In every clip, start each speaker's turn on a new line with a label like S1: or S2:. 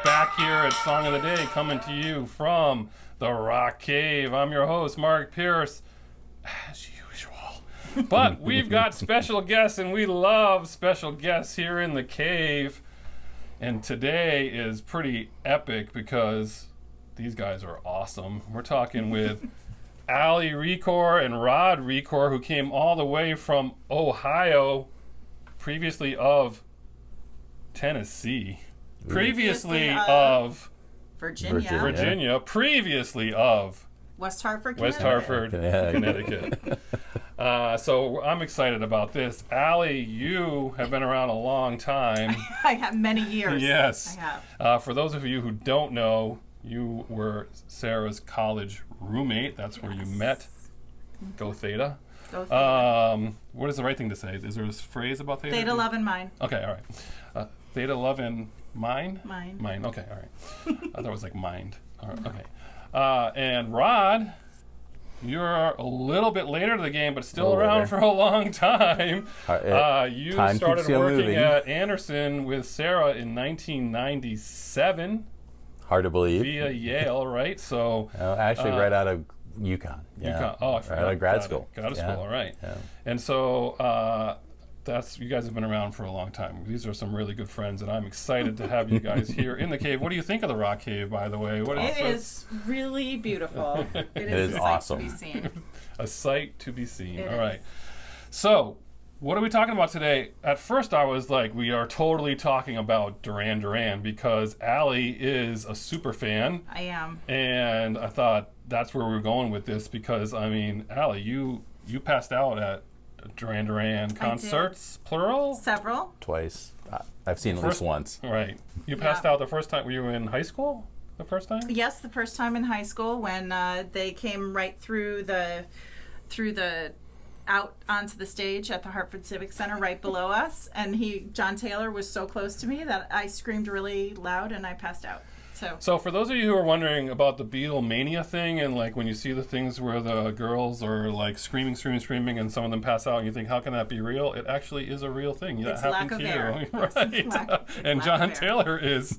S1: back here at Song of the Day, coming to you from the Rock Cave. I'm your host, Mark Pierce, as usual. But we've got special guests, and we love special guests here in the cave. And today is pretty epic because these guys are awesome. We're talking with Ali Recor and Rod Recor, who came all the way from Ohio, previously of Tennessee, previously of Virginia, previously of
S2: West Hartford,
S1: Connecticut. So I'm excited about this. Ali, you have been around a long time.
S2: I have many years.
S1: Yes.
S2: I have.
S1: For those of you who don't know, you were Sarah's college roommate. That's where you met. Go Theta.
S2: Go Theta.
S1: What is the right thing to say? Is there a phrase about Theta?
S2: Theta, love, and mine.
S1: Okay, all right. Theta, love, and mine?
S2: Mine.
S1: Mine, okay, all right. I thought it was like mind. All right, okay. And Rod, you're a little bit later to the game, but still around for a long time. You started working at Anderson with Sarah in 1997.
S3: Hard to believe.
S1: Via Yale, right? So
S3: actually, right out of UConn. Yeah.
S1: UConn. Oh, I forgot.
S3: Right out of grad school.
S1: Got out of school, all right.
S3: Yeah.
S1: And so you guys have been around for a long time. These are some really good friends, and I'm excited to have you guys here in the cave. What do you think of the Rock Cave, by the way?
S2: It is really beautiful. It is
S3: awesome.
S2: A sight to be seen.
S1: A sight to be seen.
S2: It
S1: all right.
S2: is.
S1: So, what are we talking about today? At first, I was like, we are totally talking about Duran Duran because Ali is a super fan.
S2: I am.
S1: And I thought that's where we're going with this because, I mean, Ali, you passed out at Duran Duran concerts, plural?
S2: Several.
S3: Twice. I've seen at least once.
S1: Right. You passed out the first time. Were you in high school the first time?
S2: Yes, the first time in high school when they came right through the out onto the stage at the Hartford Civic Center right below us, and John Taylor was so close to me that I screamed really loud and I passed out. So
S1: for those of you who are wondering about the Beatlemania thing, and like when you see the things where the girls are like screaming, and some of them pass out, and you think, how can that be real? It actually is a real thing. That happened to you, right? And John Taylor is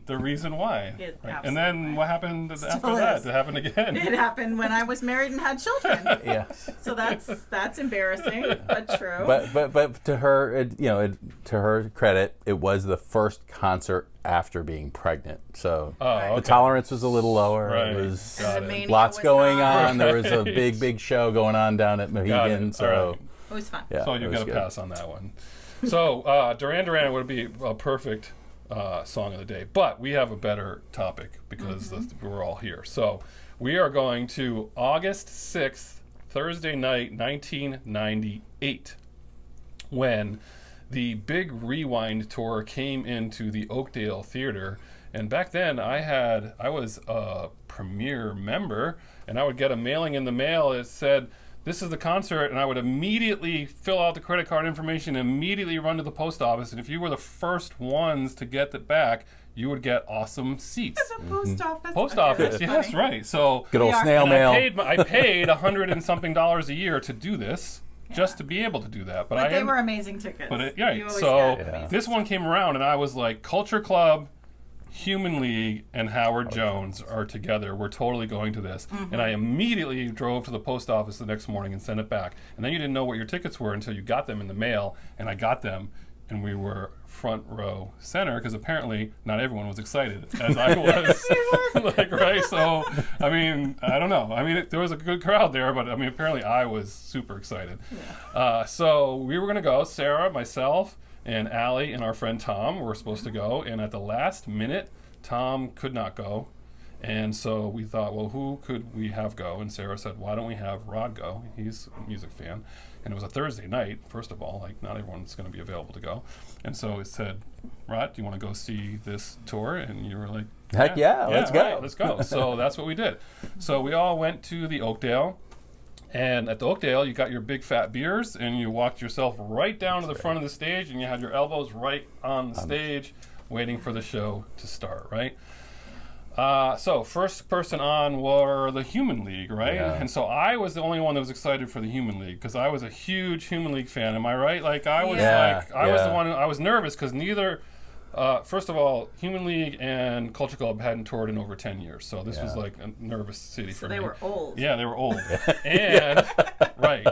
S1: the reason why. And then what happened after that? It happened again.
S2: It happened when I was married and had children.
S3: Yes.
S2: So that's embarrassing, but true.
S3: But to her, to her credit, it was the first concert after being pregnant. So the tolerance was a little lower.
S1: Right.
S3: It was
S2: lots
S3: going on. There was a big show going on down at Mohegan. So
S2: it was fun.
S3: Yeah,
S1: so you got to pass on that one. So Duran Duran would be a perfect song of the day. But we have a better topic because we're all here. So we are going to August 6th, Thursday night, 1998, when the big Rewind tour came into the Oakdale Theater. And back then I was a premier member, and I would get a mailing in the mail that said, this is the concert, and I would immediately fill out the credit card information, immediately run to the post office, and if you were the first ones to get it back, you would get awesome seats.
S2: The post office.
S1: Post office, yes, right. So
S3: good old snail mail.
S1: I paid $100 and something a year to do this. Just to be able to do that. But
S2: they were amazing tickets.
S1: This one came around and I was like, Culture Club, Human League, and Howard Jones are together. We're totally going to this. And I immediately drove to the post office the next morning and sent it back. And then you didn't know what your tickets were until you got them in the mail, and I got them. And we were front row center because apparently not everyone was excited as I was. Right? So, I mean, I don't know. I mean, there was a good crowd there, but I mean, apparently I was super excited. Yeah. So we were going to go, Sarah, myself, and Ali, and our friend Tom were supposed to go. And at the last minute, Tom could not go. And so we thought, well, who could we have go? And Sarah said, why don't we have Rod go? He's a music fan. And it was a Thursday night, first of all, like not everyone's going to be available to go. And so it said, Rod, do you want to go see this tour? And you were like,
S3: heck yeah, let's go.
S1: Right, let's go. So that's what we did. So we all went to the Oakdale. And at the Oakdale, you got your big fat beers, and you walked yourself right down to the front of the stage, and you had your elbows right on the stage, waiting for the show to start, right? So first person on were the Human League, right?
S3: Yeah.
S1: And so I was the only one that was excited for the Human League because I was a huge Human League fan. Am I right? Like I was was the one. I was nervous because neither First of all, Human League and Culture Club hadn't toured in over 10 years, so this was like a nervous city for me.
S2: They were old.
S1: Yeah, they were old. And, right.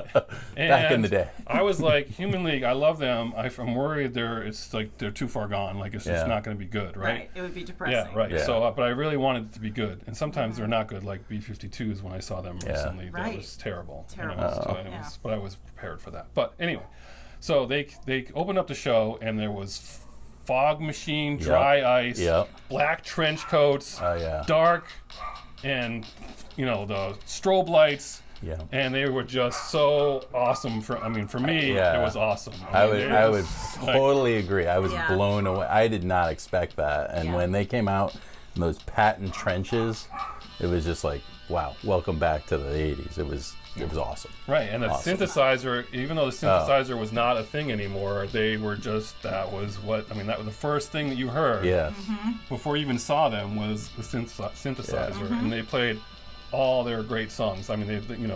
S1: And
S3: Back in the day.
S1: I was like, Human League, I love them. I'm worried they're too far gone. Like, it's just not going to be good, right?
S2: It would be depressing.
S1: Yeah, right.
S3: Yeah.
S1: So, but I really wanted it to be good. And sometimes they're not good, like B-52s when I saw them recently. That was terrible. But I was prepared for that. But anyway, so they opened up the show, and there was fog machine, dry ice, black trench coats, dark, and the strobe lights. Yeah. And they were just so awesome. For me, it was awesome.
S3: I would totally agree. I was blown away. I did not expect that. And when they came out in those patent trenches, it was just like, wow, welcome back to the 80s. It was awesome.
S1: Right, and the synthesizer, even though the synthesizer was not a thing anymore, they were just, that was the first thing that you heard before you even saw them was the synthesizer. And they played all their great songs. I mean,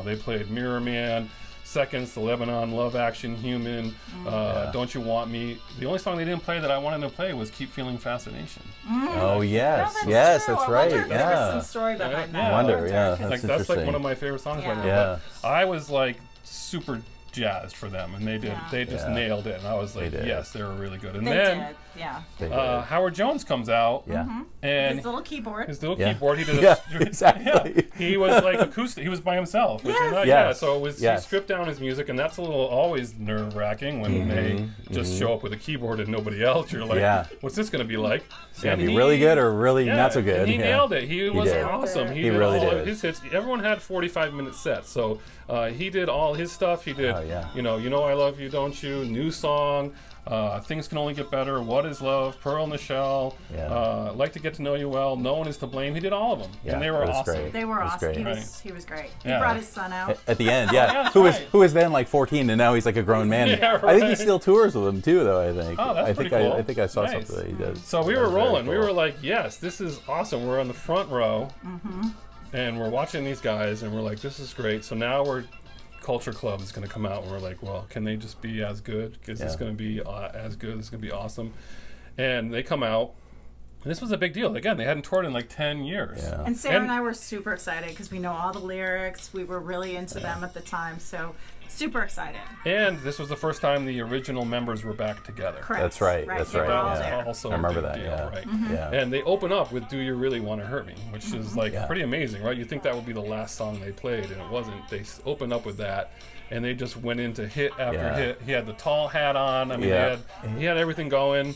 S1: they played Mirror Man, Seconds, The Lebanon, Love Action, Human, Don't You Want Me. The only song they didn't play that I wanted to play was Keep Feeling Fascination.
S3: Oh, yes. Yes, that's right.
S2: There's some story behind that.
S3: I wonder, that's
S1: like one of my favorite songs right now.
S3: Yeah.
S1: But I was like super jazzed for them, and they just nailed it, and I was like, yes, they were really good. And then Howard Jones comes out, and
S2: his little keyboard.
S1: He did
S3: exactly.
S1: He was like acoustic. He was by himself. Which is not, so it was. He stripped down his music, and that's a little always nerve-wracking when they just show up with a keyboard and nobody else. You're like, what's this going to be like?
S3: It's going to be really good or really not so good.
S1: And he nailed it. He was awesome. He did
S3: really
S1: all
S3: did.
S1: of his hits. Everyone had 45-minute sets, so he did all his stuff. He did, You Know I Love You, Don't You, New Song, Things Can Only Get Better, What Is Love, Pearl in the Shell, Like to Get to Know You Well, No One Is to Blame. He did all of them, and they were awesome.
S3: Great.
S2: They were awesome. He was great. He brought his son out
S3: at the end. Who was then like 14, and now he's like a grown man. I think he still tours with him too, though. I think.
S1: Oh, that's pretty cool.
S3: I think I saw something that he does.
S1: So we were rolling. Cool. We were like, yes, this is awesome. We're on the front row, and we're watching these guys, and we're like, this is great. So now Culture Club is going to come out, and we're like, well, can they just be as good? Because it's going to be as good. It's going to be awesome. And they come out. And this was a big deal. Again, they hadn't toured in like 10 years. Yeah.
S2: And Sarah and I were super excited because we know all the lyrics. We were really into them at the time. So super excited.
S1: And this was the first time the original members were back together.
S2: Correct.
S3: That's right. That's right.
S1: That was also
S3: I remember
S1: a big
S3: that.
S1: deal, right?
S3: Yeah.
S1: And they open up with Do You Really Want to Hurt Me, which is like pretty amazing, right? You think that would be the last song they played, and it wasn't. They opened up with that, and they just went into hit after hit. He had the tall hat on. I mean, he had everything going.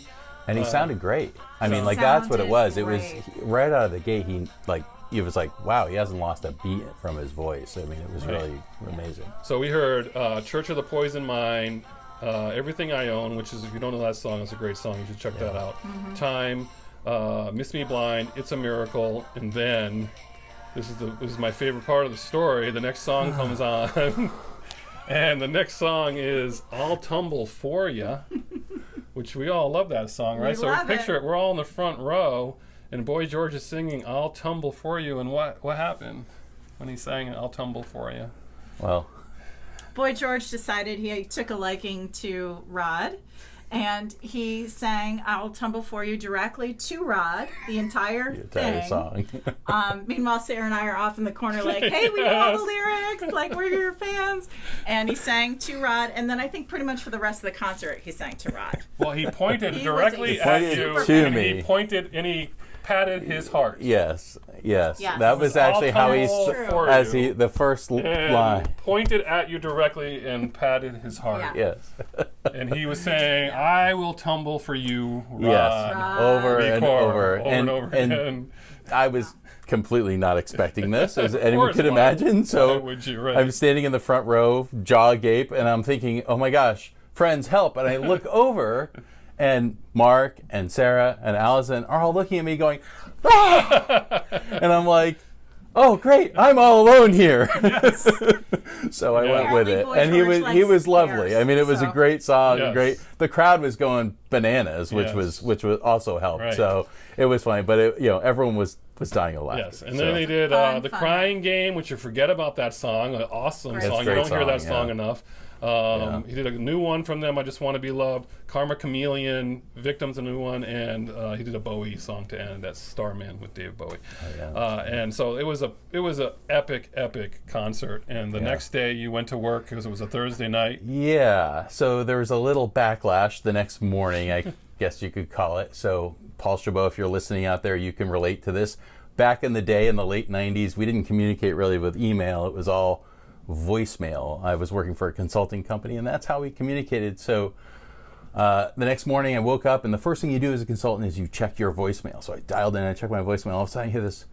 S3: And he sounded great. I mean, like, that's what it was. It was right out of the gate. He was like, wow, he hasn't lost a beat from his voice. I mean, it was really amazing.
S1: So we heard Church of the Poison Mind, Everything I Own, which is, if you don't know that song, it's a great song. You should check that out. Time, Miss Me Blind, It's a Miracle, and then this is my favorite part of the story. The next song comes on, and the next song is I'll Tumble For Ya. Which we all love that song, right? So picture it. We're all in the front row, and Boy George is singing "I'll Tumble For You." And what happened when he sang "I'll Tumble For You"?
S3: Well,
S2: Boy George decided he took a liking to Rod, and he sang "I'll Tumble For You" directly to Rod, the entire thing.
S3: Song.
S2: Meanwhile, Sarah and I are off in the corner like, hey, we know all the lyrics, like, we're your fans. And he sang to Rod, and then I think pretty much for the rest of the concert, he sang to Rod.
S1: Well, he pointed directly at you, and he pointed and he patted his heart.
S3: Yes. That was actually how the first line.
S1: Pointed at you directly and patted his heart.
S3: Yeah. Yes.
S1: And he was saying, I will tumble for you, Rod.
S3: Yes. Over and over
S1: and over again.
S3: I was completely not expecting this, as anyone could imagine. So I'm standing in the front row, jaw agape, and I'm thinking, oh my gosh, friends, help. And I look over, and Mark and Sarah and Alison are all looking at me going, ah! And I'm like, oh great, I'm all alone here. Yes. So I went with it, and he was lovely. I mean, it was a great song, great. The crowd was going bananas, which was also helped. Right. So it was funny, but everyone was dying of laughter.
S1: Yes, and then they did the Crying Game, which you forget about that song, an awesome song. You don't hear that song enough. He did a new one from them, I Just Want to Be Loved. Karma Chameleon, Victim's a new one, and he did a Bowie song to end. That's Starman with Dave Bowie. And so it was a epic concert. And the next day you went to work because it was a Thursday night.
S3: Yeah. So there was a little backlash the next morning, I guess you could call it. So Paul Chabot, if you're listening out there, you can relate to this. Back in the day, in the late 90s, we didn't communicate really with email. It was all voicemail. I was working for a consulting company, and that's how we communicated. So the next morning I woke up, and the first thing you do as a consultant is you check your voicemail. So I dialed in, I checked my voicemail. All of a sudden I hear this,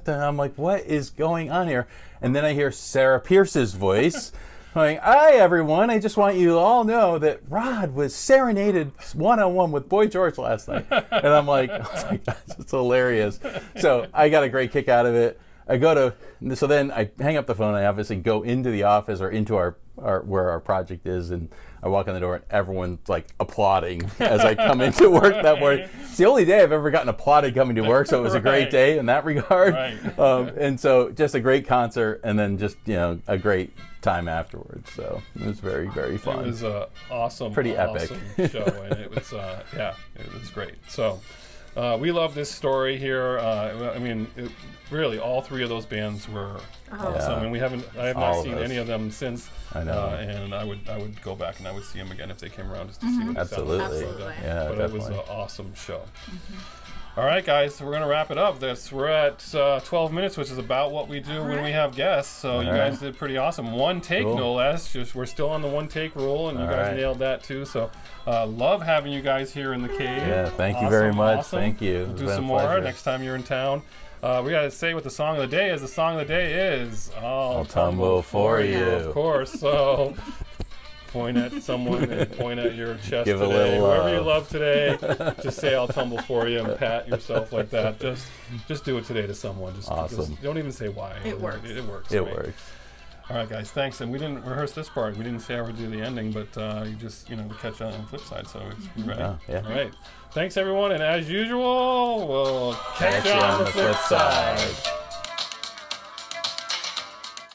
S3: I'm like, what is going on here? And then I hear Sara Pierce's voice going, hi everyone, I just want you to all know that Rod was serenaded one-on-one with Boy George last night. And I'm like, oh my gosh, it's hilarious. So I got a great kick out of it. So then I hang up the phone, I obviously go into the office or into our where our project is, and I walk in the door and everyone's like applauding as I come into work that morning. It's the only day I've ever gotten applauded coming to work, so it was a great day in that regard. And so just a great concert, and then just, a great time afterwards. So it was very, very fun.
S1: It was awesome,
S3: pretty epic
S1: show, and it was it was great. So we love this story here. I mean, really, all three of those bands were awesome, and I have not seen any of them since.
S3: I know,
S1: and I would go back and I would see them again if they came around just to see what
S3: Absolutely. Yeah,
S1: but
S3: definitely.
S1: It was an awesome show. All right, guys, so we're going to wrap it up. We're at 12 minutes, which is about what we do when we have guests. So you guys did pretty awesome. One take, no less. We're still on the one take rule, and you guys nailed that too. So love having you guys here in the cave.
S3: Yeah, thank you very much. Thank you.
S1: We'll do some more next time you're in town. We got to say what the song of the day is. The song of the day is I'll Tumble For You. Of course. So point at someone and point at your chest
S3: Give
S1: today.
S3: A little
S1: Whoever you love today, just say I'll tumble for you and pat yourself like that. Just do it today to someone. Just don't even say why.
S2: It works.
S1: It works.
S3: It works.
S1: All right, guys, thanks. And we didn't rehearse this part. We didn't say I would do the ending, but you just, we catch on the flip side. So you ready?
S3: Yeah.
S1: All right. Thanks, everyone. And as usual, we'll catch you on the flip side.